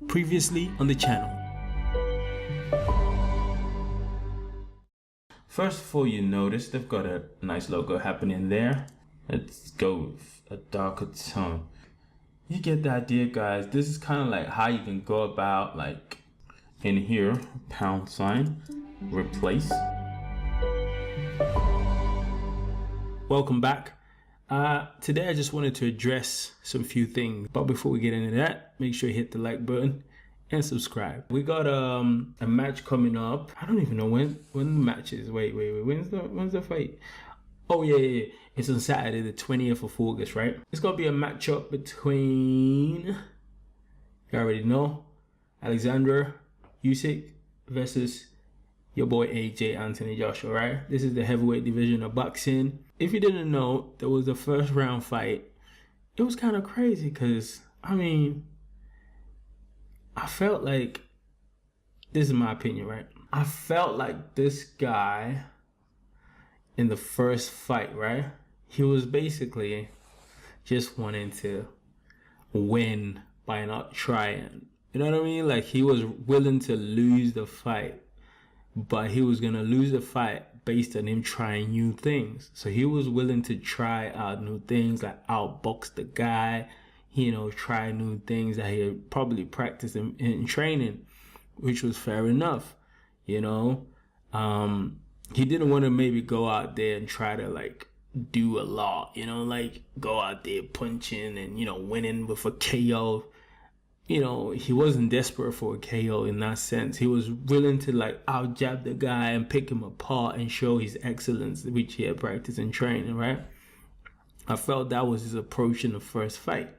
Previously on the channel. First of all, you notice they've got a nice logo happening there. Let's go with a darker tone. You get the idea, guys. This is kind of like how you can go about, like in here, £, replace. Welcome back. Today I just wanted to address some few things, but before we get into that, make sure you hit the like button and subscribe. We got a match coming up. I don't even know when the match is. Wait. When's the fight? Oh yeah. It's on Saturday, the 20th of August, right? It's gonna be a matchup between, you already know, Alexander Usyk versus your boy AJ Anthony Joshua, right? This is the heavyweight division of boxing. If you didn't know, there was a first round fight. It was kind of crazy because, I mean, I felt like, this is my opinion, right? I felt like this guy in the first fight, right? He was basically just wanting to win by not trying. You know what I mean? Like, he was willing to lose the fight, but he was going to lose the fight based on him trying new things. So he was willing to try out new things, like outbox the guy, try new things that he had probably practiced in training, which was fair enough, He didn't want to maybe go out there and try to like do a lot, like go out there punching and, winning with a KO. He wasn't desperate for a KO in that sense. He was willing to like out jab the guy and pick him apart and show his excellence, which he had practiced in training, right? I felt that was his approach in the first fight.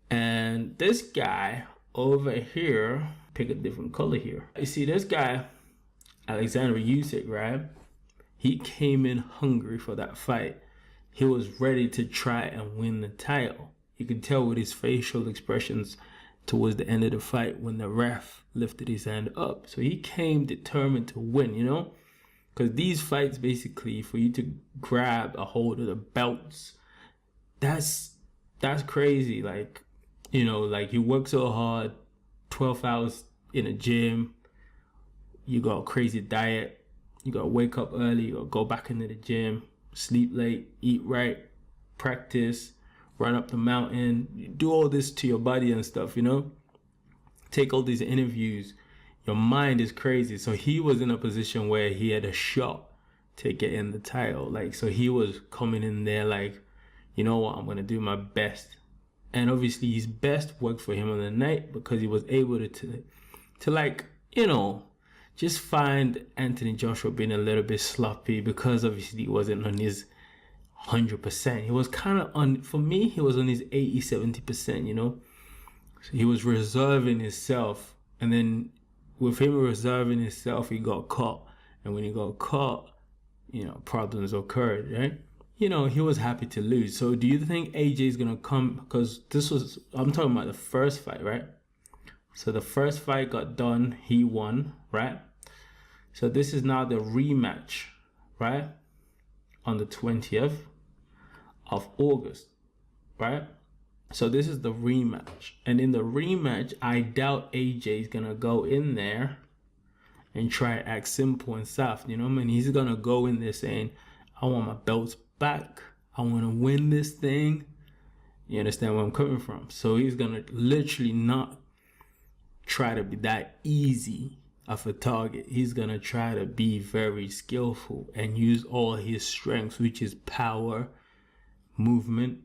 And this guy over here, pick a different color here. You see this guy, Alexander Usyk, right? He came in hungry for that fight. He was ready to try and win the title. You could tell with his facial expressions towards the end of the fight when the ref lifted his hand up. So he came determined to win, because these fights, basically, for you to grab a hold of the belts, that's crazy. Like, like you work so hard, 12 hours in a gym, you got a crazy diet, you got to wake up early, you got to go back into the gym, sleep late, eat right, practice, run up the mountain, you do all this to your body and stuff, take all these interviews. Your mind is crazy. So he was in a position where he had a shot to get in the title. Like, so he was coming in there like, you know what, I'm going to do my best. And obviously his best worked for him on the night because he was able to like, just find Anthony Joshua being a little bit sloppy because obviously he wasn't on his 100%. He was kind of on, for me, he was on his 80-70%, So he was reserving himself. And then with him reserving himself, he got caught. And when he got caught, problems occurred, right? He was happy to lose. So do you think AJ is going to come? Because I'm talking about the first fight, right? So the first fight got done. He won, right? So this is now the rematch, right? On the 20th of August, right? So this is the rematch. And in the rematch, I doubt AJ is going to go in there and try to act simple and soft, He's going to go in there saying, I want my belts back. I want to win this thing. You understand where I'm coming from? So he's going to literally not try to be that easy of a target. He's going to try to be very skillful and use all his strengths, which is power, movement.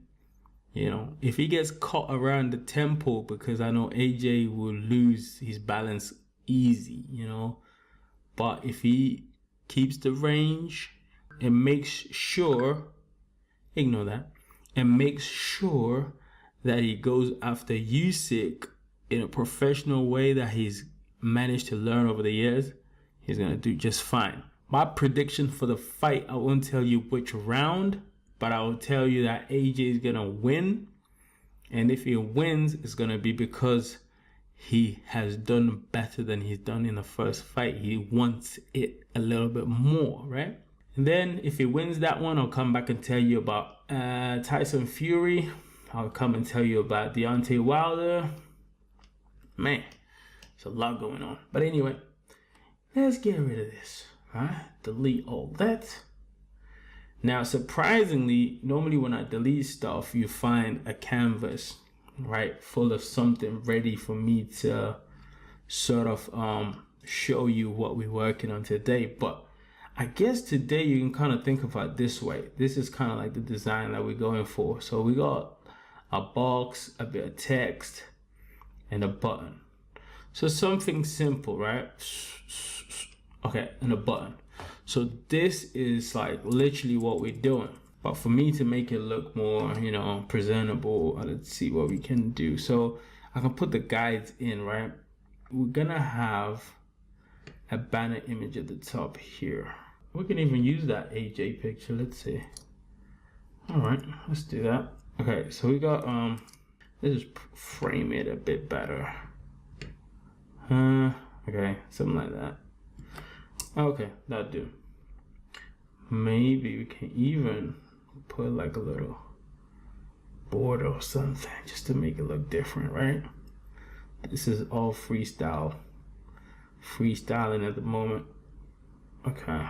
If he gets caught around the temple, because I know AJ will lose his balance easy, but if he keeps the range and makes sure, ignore that, and makes sure that he goes after Usyk in a professional way that he's managed to learn over the years, he's going to do just fine. My prediction for the fight, I won't tell you which round, but I will tell you that AJ is going to win. And if he wins, it's going to be because he has done better than he's done in the first fight. He wants it a little bit more, right? And then if he wins that one, I'll come back and tell you about Tyson Fury. I'll come and tell you about Deontay Wilder. Man, there's a lot going on. But anyway, let's get rid of this. All right, delete all that. Now, surprisingly, normally when I delete stuff, you find a canvas, right, full of something ready for me to sort of show you what we're working on today. But I guess today you can kind of think about it this way. This is kind of like the design that we're going for. So we got a box, a bit of text, and a button. So something simple, right? Okay, and a button. So this is like literally what we're doing. But for me to make it look more, you know, presentable, let's see what we can do. So I can put the guides in, right? We're gonna have a banner image at the top here. We can even use that AJ picture. Let's see. All right, let's do that. Okay, so we got let's just frame it a bit better. Okay, something like that. Okay, that'll do. Maybe we can even put like a little border or something just to make it look different, right? This is all freestyling at the moment. Okay.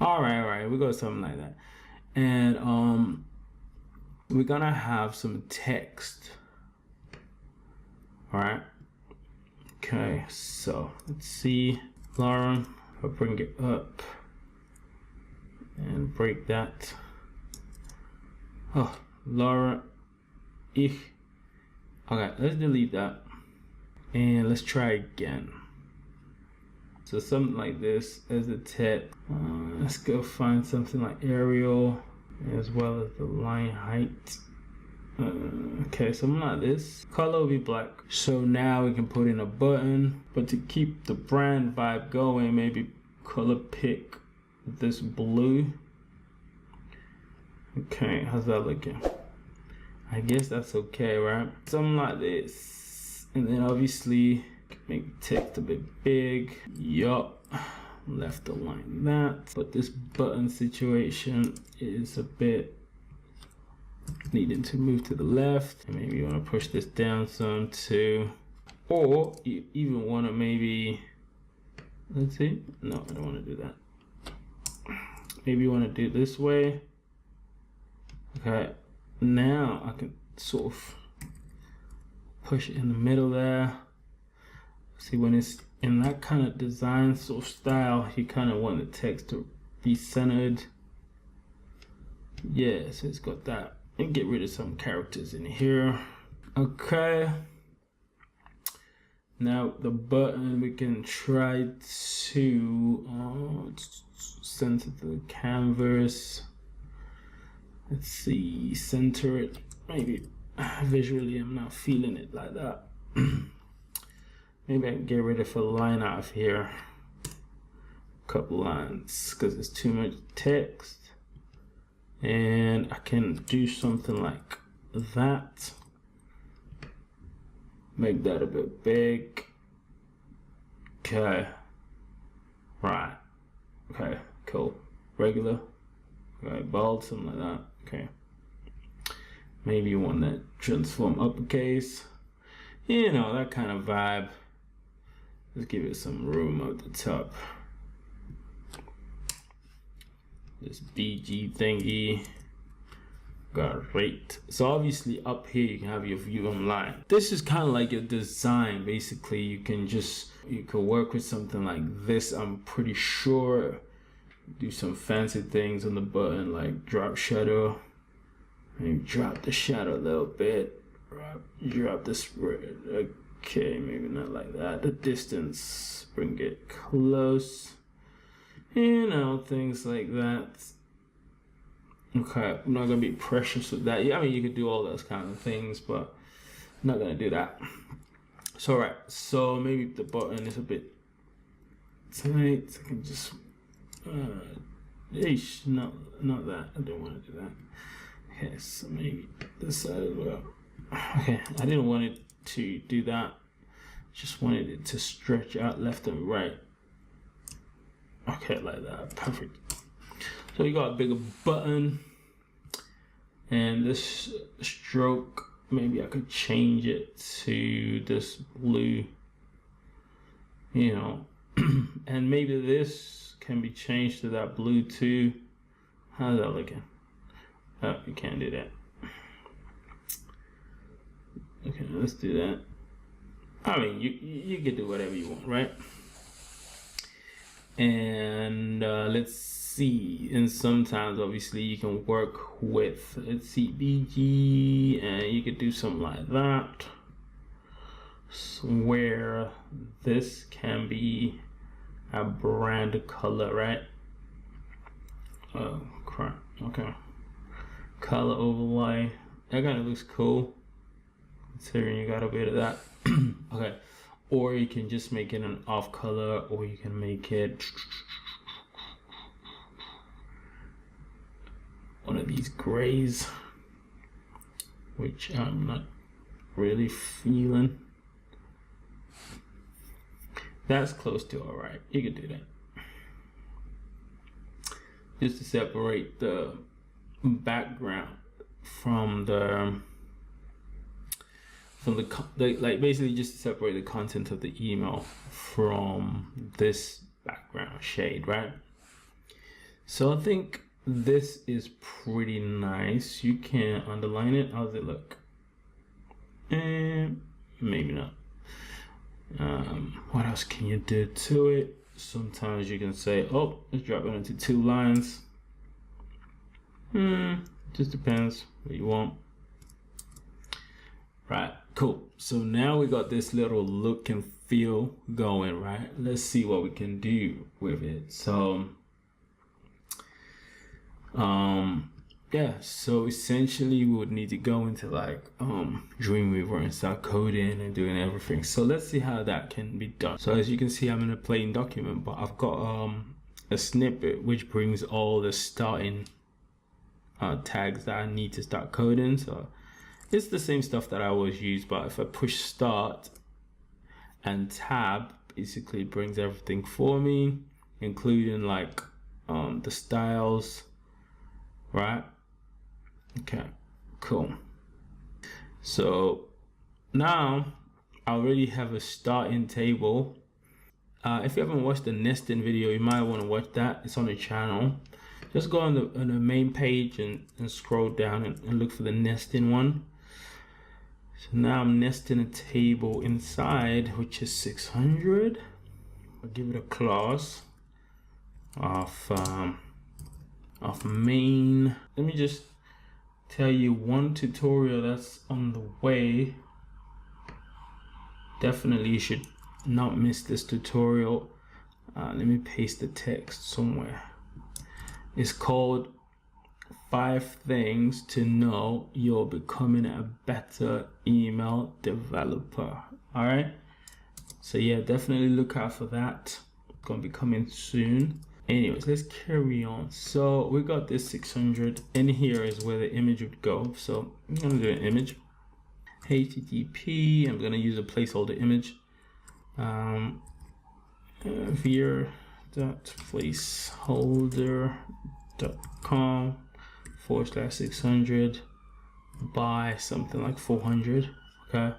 All right, we got something like that. And we're gonna have some text. All right. Okay, so let's see. Lauren, I'll bring it up and break that. Oh, Laura, ich. Okay, let's delete that and let's try again. So something like this as the text. Let's go find something like Arial as well as the line height. Okay, something like this. Color will be black. So now we can put in a button, but to keep the brand vibe going, maybe color pick this blue. Okay, how's that looking? I guess that's okay, right? Something like this. And then obviously make the text a bit big. Yup. Left align that. But this button situation is a bit needing to move to the left. Maybe you want to push this down some too. Or you even want to maybe, let's see. No, I don't want to do that. Maybe you want to do it this way. Okay, now I can sort of push it in the middle there. See, when it's in that kind of design sort of style, you kind of want the text to be centered. Yeah, so it's got that. And get rid of some characters in here. Okay. Now the button, we can try to center the canvas. Let's see, center it. Maybe visually I'm not feeling it like that. Maybe I can get rid of a line out of here. A couple lines, because it's too much text. And I can do something like that. Make that a bit big. Okay. Right. Okay, cool. Regular. Okay, bold, something like that. Okay. Maybe you want that transform uppercase. You know, that kind of vibe. Let's give it some room at the top. This BG thingy. Got rate. So obviously up here you can have your view online. This is kind of like your design. Basically, you can work with something like this. I'm pretty sure. Do some fancy things on the button, like drop shadow. Maybe drop the shadow a little bit. Drop the spread. Okay, maybe not like that. The distance, bring it close. You know, things like that. Okay, I'm not gonna be precious with that. Yeah, I mean, you could do all those kind of things, but I'm not gonna do that. So, all right, so maybe the button is a bit tight. I can just, not that. I don't want to do that. Okay, so maybe this side as well. Okay, I didn't want it to do that. Just wanted it to stretch out left and right. Okay, like that, perfect. So you got a bigger button, and this stroke maybe I could change it to this blue, you know, and maybe this can be changed to that blue too. How's that looking? Oh, you can't do that. Okay, let's do that. I mean, you can do whatever you want, right? And let's see. And sometimes, obviously, you can work with, let's see, BG, and you could do something like that, where this can be a brand color, right? Oh crap. Okay. Color overlay. That kind of looks cool, considering you got a bit of that. Okay. Or you can just make it an off color, or you can make it one of these grays, which I'm not really feeling. That's close to all right. You can do that. Just to separate the background from the like, basically just to separate the content of the email from this background shade, right? So I think this is pretty nice. You can underline it. How does it look? And maybe not. What else can you do to it? Sometimes you can say, oh, let's drop it into 2 lines. Just depends what you want. Right, cool. So now we got this little look and feel going, right? Let's see what we can do with it. So yeah, so essentially we would need to go into like Dreamweaver and start coding and doing everything. So let's see how that can be done. So as you can see, I'm in a plain document, but I've got a snippet which brings all the starting tags that I need to start coding. So it's the same stuff that I always use, but if I push start and tab, basically it brings everything for me, including like the styles, right? Okay, cool. So now I already have a starting table. If you haven't watched the nesting video, you might want to watch that. It's on the channel. Just go on the main page and scroll down and look for the nesting one. So now I'm nesting a table inside, which is 600. I'll give it a class of main. Let me just tell you one tutorial that's on the way. Definitely you should not miss this tutorial. Let me paste the text somewhere. It's called 5 Things to Know You're Becoming a Better Email Developer. All right. So yeah, definitely look out for that. It's gonna be coming soon. Anyways, let's carry on. So we got this 600, and here is where the image would go. So I'm gonna do an image. HTTP. I'm gonna use a placeholder image. Veer.placeholder.com/600 by something like 400. Okay.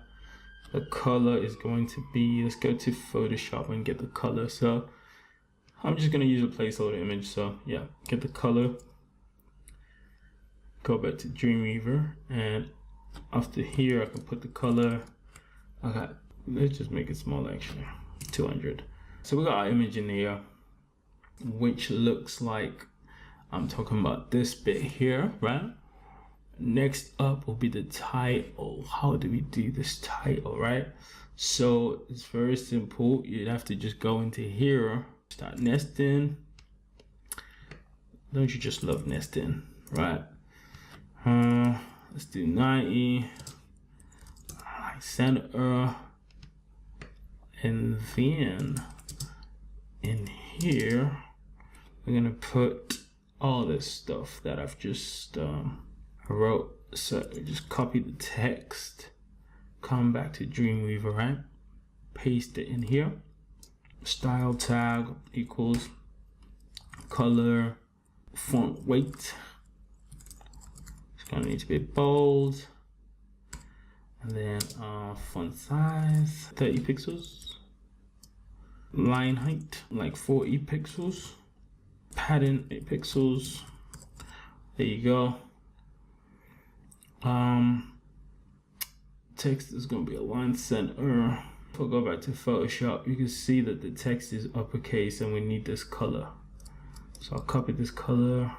The color is going to be, let's go to Photoshop and get the color. So I'm just going to use a placeholder image. So yeah, get the color, go back to Dreamweaver, and after here I can put the color. Okay, let's just make it small, actually 200. So we got our image in here, which looks like, I'm talking about this bit here, right? Next up will be the title. How do we do this title, right? So it's very simple. You'd have to just go into here, start nesting. Don't you just love nesting, right? Let's do 90, center, and then in here we're gonna put all this stuff that I've just wrote. So just copy the text, come back to Dreamweaver, right? Paste it in here. Style tag equals color, font weight. It's gonna need to be bold. And then font size 30 pixels, line height like 40 pixels, padding 8 pixels. There you go. Text is going to be aligned center. If I go back to Photoshop, you can see that the text is uppercase and we need this color. So I'll copy this color,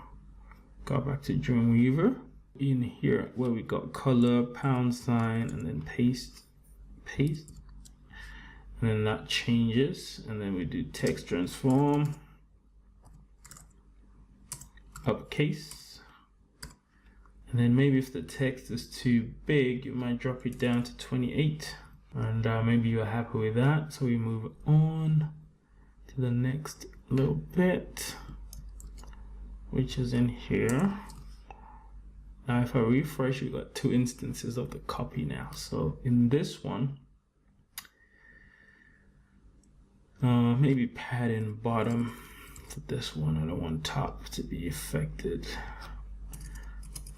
go back to Dreamweaver. In here where we got color, pound sign, and then paste, and then that changes, and then we do text transform, uppercase, and then maybe if the text is too big, you might drop it down to 28, and maybe you're happy with that. So we move on to the next little bit, which is in here. Now if I refresh, you got 2 instances of the copy now. So in this one, maybe padding bottom for this one. I don't want top to be affected.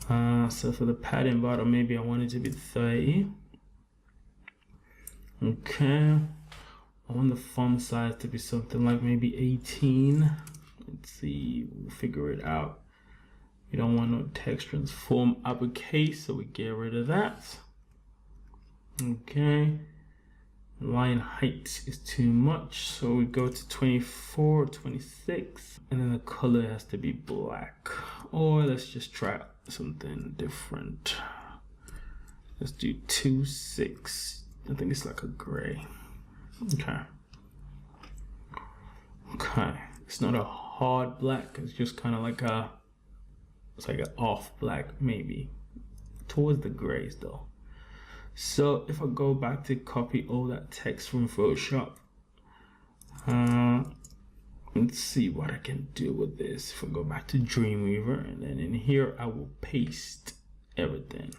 So for the padding bottom, maybe I want it to be 30. Okay. I want the font size to be something like maybe 18. Let's see, we'll figure it out. We don't want no text transform uppercase, so we get rid of that. Okay. Line height is too much, so we go to 24, 26, and then the color has to be black. Or let's just try something different. Let's do 2.6. I think it's like a gray. Okay. Okay. It's not a hard black, it's just kind of like a, it's like an off black, maybe towards the grays though. So if I go back to copy all that text from Photoshop, let's see what I can do with this. If I go back to Dreamweaver, and then in here I will paste everything.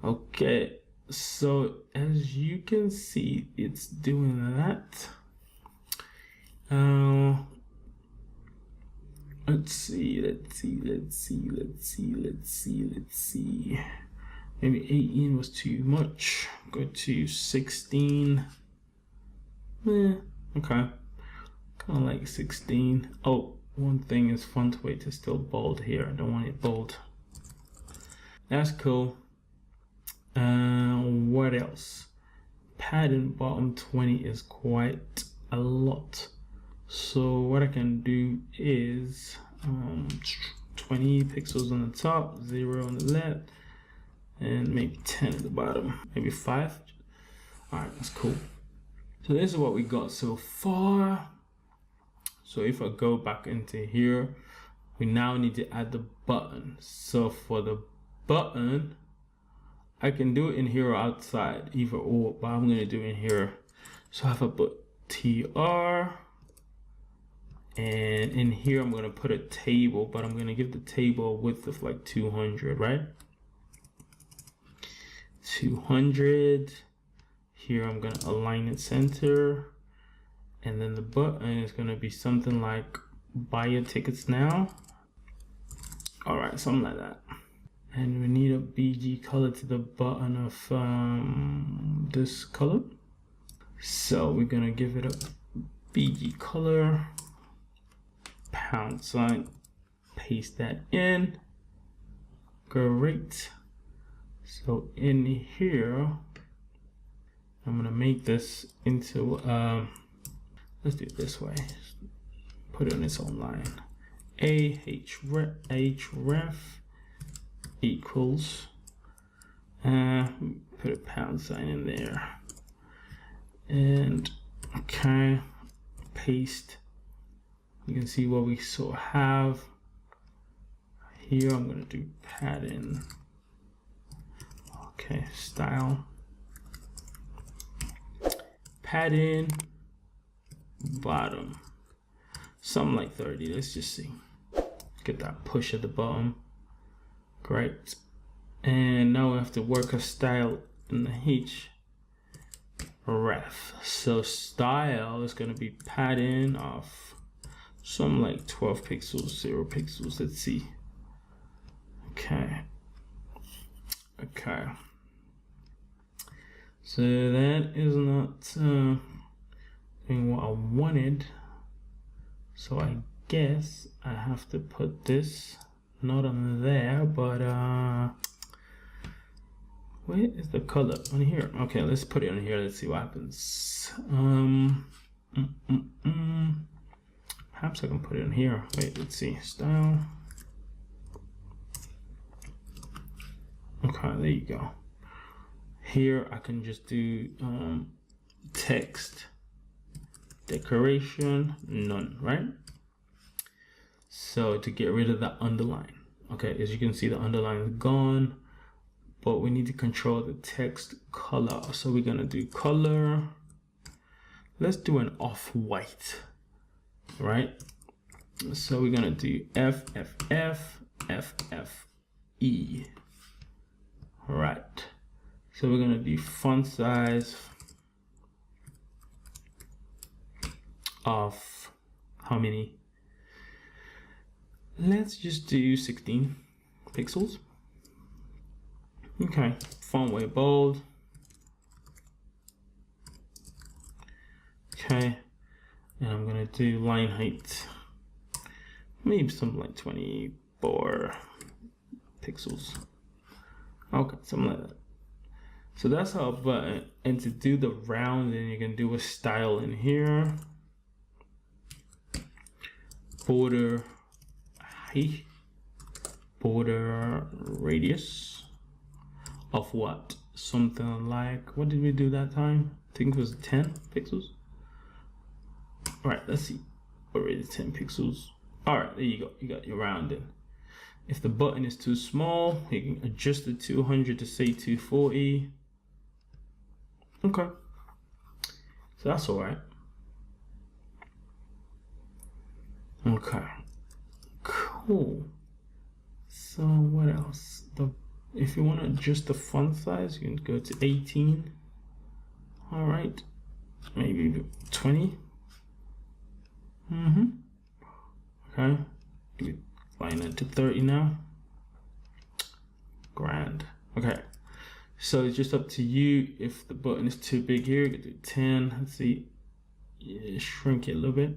Okay, so as you can see, it's doing that. Let's see. Maybe 18 was too much. Go to 16. Okay. Kind of like 16. Oh, one thing is font weight is still bold here. I don't want it bold. That's cool. What else? Padding bottom 20 is quite a lot. So what I can do is 20 pixels on the top, 0 on the left, and maybe 10 at the bottom, maybe 5. All right, that's cool. So this is what we got so far. So if I go back into here, we now need to add the button. So for the button, I can do it in here or outside, either or, but I'm gonna do it in here. So if I put TR, and in here I'm gonna put a table, but I'm gonna give the table a width of like 200, right? 200. Here I'm gonna align it center, and then the button is gonna be something like buy your tickets now. All right, something like that. And we need a BG color to the button of this color. So we're gonna give it a BG color, pound sign, paste that in. Great. So in here, I'm gonna make this into, let's do it this way. Put it on its own line. href equals, put a pound sign in there. And okay, paste. You can see what we sort of have here. I'm gonna do padding. Okay, style, padding, bottom, something like 30. Let's just see. Get that push at the bottom. Great. And now we have to work a style in the href. So style is going to be padding of something like 12 pixels, 0 pixels. Let's see. Okay. Okay. So that is not doing what I wanted. So I guess I have to put this not on there, but where is the color? On here. Okay, let's put it on here. Let's see what happens. Perhaps I can put it in here. Wait, let's see. Style. Okay, there you go. Here I can just do text, decoration, none, right? So to get rid of that underline. Okay, as you can see, the underline is gone, but we need to control the text color. So we're gonna do color. Let's do an off-white, right? So we're gonna do FFE. All right. So we're gonna do font size of how many? Let's just do 16 pixels. Okay, font weight bold. Okay, and I'm gonna do line height, maybe something like 24 pixels. Okay, something like that. So that's our button. And to do the round, then you can do a style in here. Border height, border radius of what? Something like, what did we do that time? I think it was 10 pixels. All right, let's see. Already 10 pixels. All right, there you go. You got your rounding. If the button is too small, you can adjust the 200 to say 240. Okay, so that's all right. Okay, cool. So what else? If you want to adjust the font size, you can go to 18. All right, maybe 20. Okay, line it to 30 now. Grand. Okay, so it's just up to you. If the button is too big here, you can do 10. Let's see. Yeah, shrink it a little bit.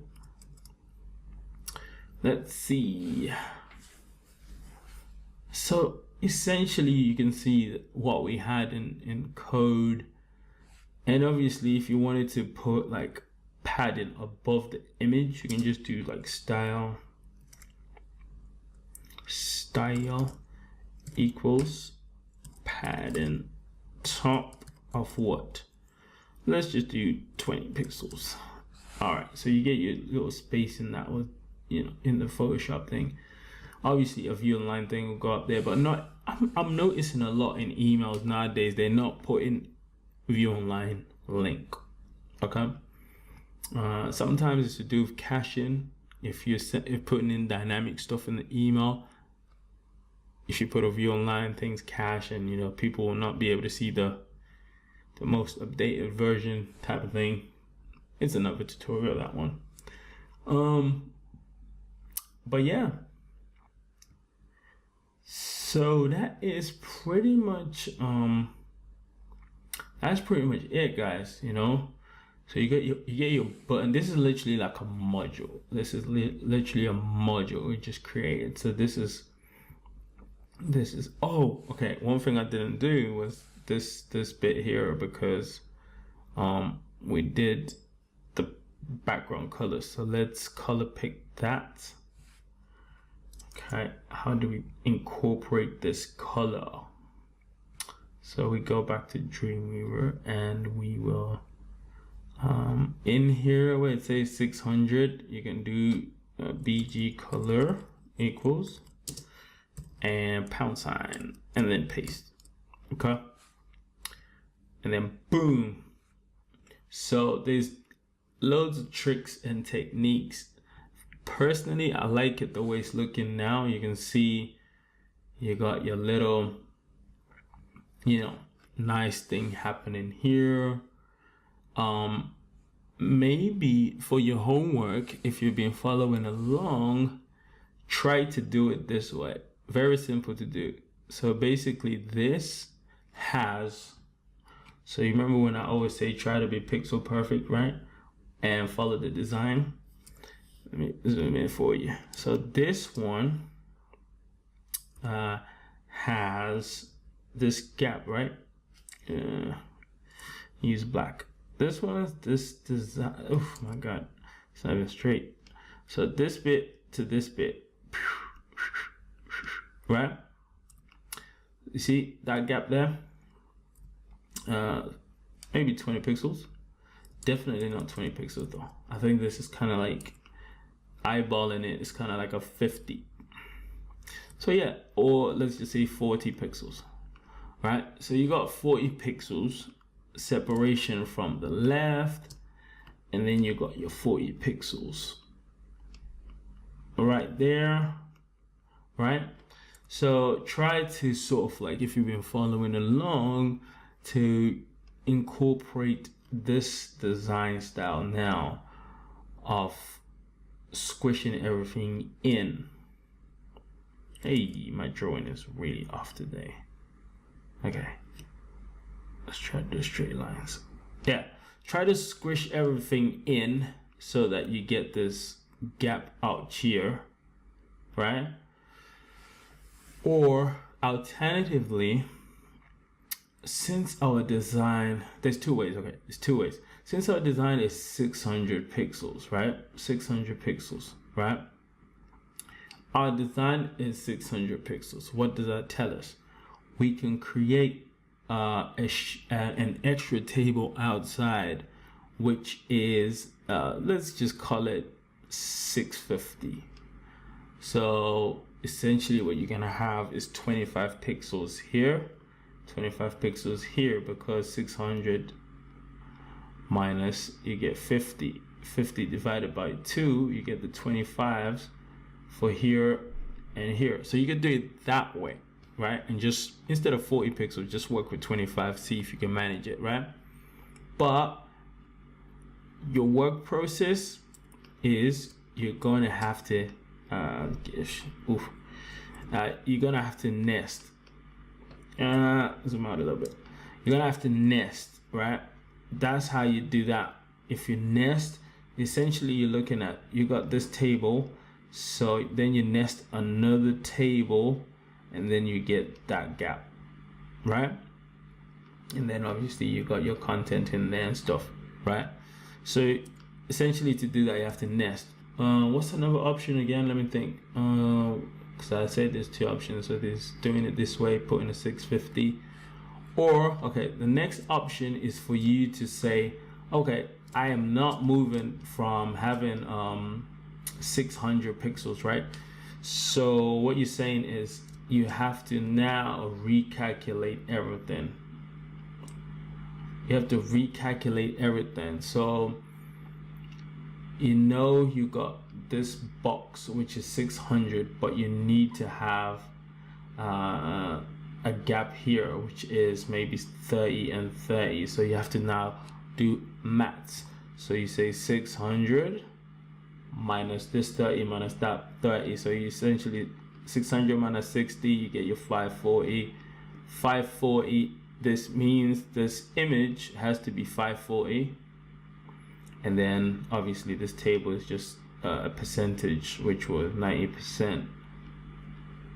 Let's see. So essentially you can see what we had in code. And obviously if you wanted to put like padding above the image, you can just do like style equals padding top of what? Let's just do 20 pixels. All right, so you get your little spacing that was, you know, in the Photoshop thing. Obviously a view online thing will go up there, but not, I'm noticing a lot in emails nowadays, they're not putting view online link. Okay, sometimes it's to do with caching. If you're putting in dynamic stuff in the email, if you put a view online, things cache, and you know, people will not be able to see the most updated version type of thing. It's another tutorial, that one. But yeah, so that is pretty much that's pretty much it, guys. You know, so you get your button. This is literally like a module. This is literally a module we just created. So this is oh, okay, one thing I didn't do was this bit here, because we did the background color. So let's color pick that. Okay, how do we incorporate this color? So we go back to Dreamweaver and we will in here where it says 600, you can do BG color equals and £, and then paste. Okay, and then boom. So there's loads of tricks and techniques. Personally, I like it the way it's looking now. You can see you got your little, you know, nice thing happening here. Maybe for your homework, if you've been following along, try to do it this way. Very simple to do. So basically this has So you remember when I always say try to be pixel perfect, right? And follow the design. Let me zoom in for you. So this one has this gap, right? Use black. This one is this design. Oh my god, it's not even straight. So this bit to this bit, right? You see that gap there? Maybe 20 pixels. Definitely not 20 pixels though. I think this is kind of like eyeballing it. It's kind of like a 50. So yeah, or let's just say 40 pixels, right? So you got 40 pixels separation from the left, and then you got your 40 pixels right there, right? So try to sort of like, if you've been following along, to incorporate this design style now of squishing everything in. Hey, my drawing is really off today. Okay, let's try to do straight lines. Yeah, try to squish everything in so that you get this gap out here, right? Or alternatively, since our design, there's two ways, okay, there's two ways. Since our design is 600 pixels, right? 600 pixels, right? Our design is 600 pixels. What does that tell us? We can create an extra table outside, which is, let's just call it 650. So essentially what you're gonna have is 25 pixels here, 25 pixels here, because 600 minus, you get 50. 50 divided by 2, you get the 25s for here and here. So you can do it that way, right? And just instead of 40 pixels, just work with 25, see if you can manage it, right? But your work process is you're going to have to you're gonna have to nest. Zoom out a little bit. You're gonna have to nest, right? That's how you do that. If you nest, essentially you're looking at, you got this table, so then you nest another table, and then you get that gap, right? And then obviously you got your content in there and stuff, right? So essentially to do that, you have to nest. What's another option again? Let me think. Because I said there's two options. So there's doing it this way, putting a 650. Or, okay, the next option is for you to say, okay, I am not moving from having 600 pixels, right? So what you're saying is you have to now recalculate everything. You have to recalculate everything. So you know you got this box which is 600, but you need to have a gap here which is maybe 30 and 30. So you have to now do maths. So you say 600 minus this 30 minus that 30. So you essentially 600 minus 60, you get your 540. 540, this means this image has to be 540. And then obviously this table is just a percentage, which was 90%.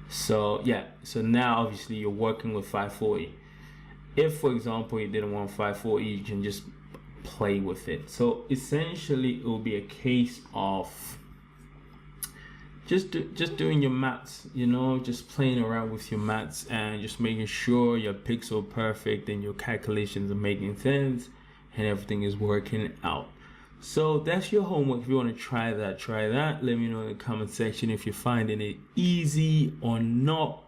So yeah, so now obviously you're working with 540. If for example you didn't want 540, you can just play with it. So essentially it will be a case of just doing your maths, you know, just playing around with your maths and just making sure your pixel perfect and your calculations are making sense and everything is working out. So that's your homework. If you want to try that. Let me know in the comment section if you're finding it easy or not,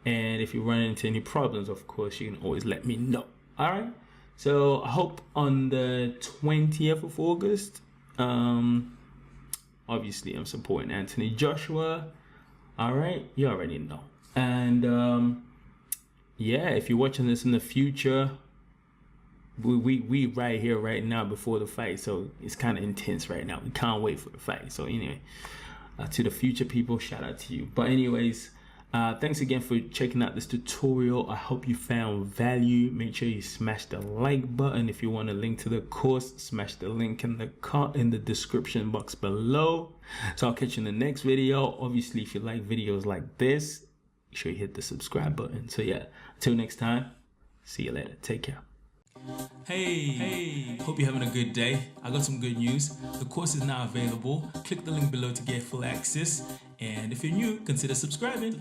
and if you run into any problems, of course you can always let me know. All right, so I hope on the 20th of August, obviously I'm supporting Anthony Joshua. All right, you already know. And yeah, if you're watching this in the future, we right here right now before the fight, so it's kind of intense right now. We can't wait for the fight. So anyway, to the future people, shout out to you. But anyways, Thanks again for checking out this tutorial. I hope you found value. Make sure you smash the like button. If you want a link to the course, smash the link in the description box below. So I'll catch you in the next video. Obviously, if you like videos like this, make sure you hit the subscribe button. So yeah, until next time, see you later. Take care. Hey, hope you're having a good day. I got some good news. The course is now available. Click the link below to get full access. And if you're new, consider subscribing.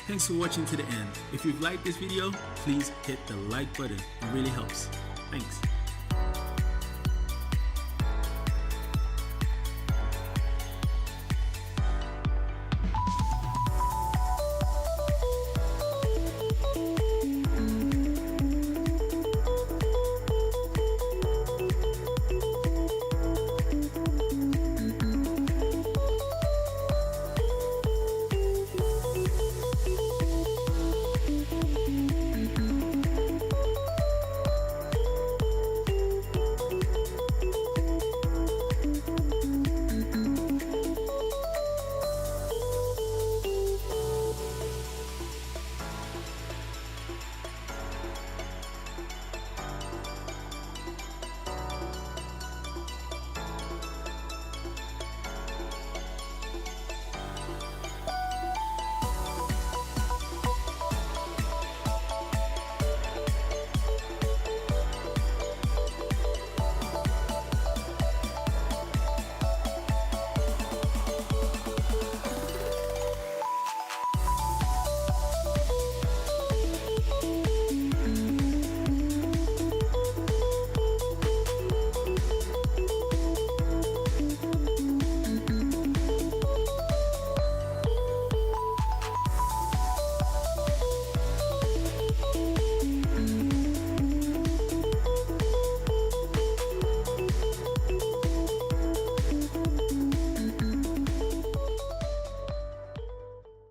Thanks for watching to the end. If you've liked this video, please hit the like button. It really helps. Thanks.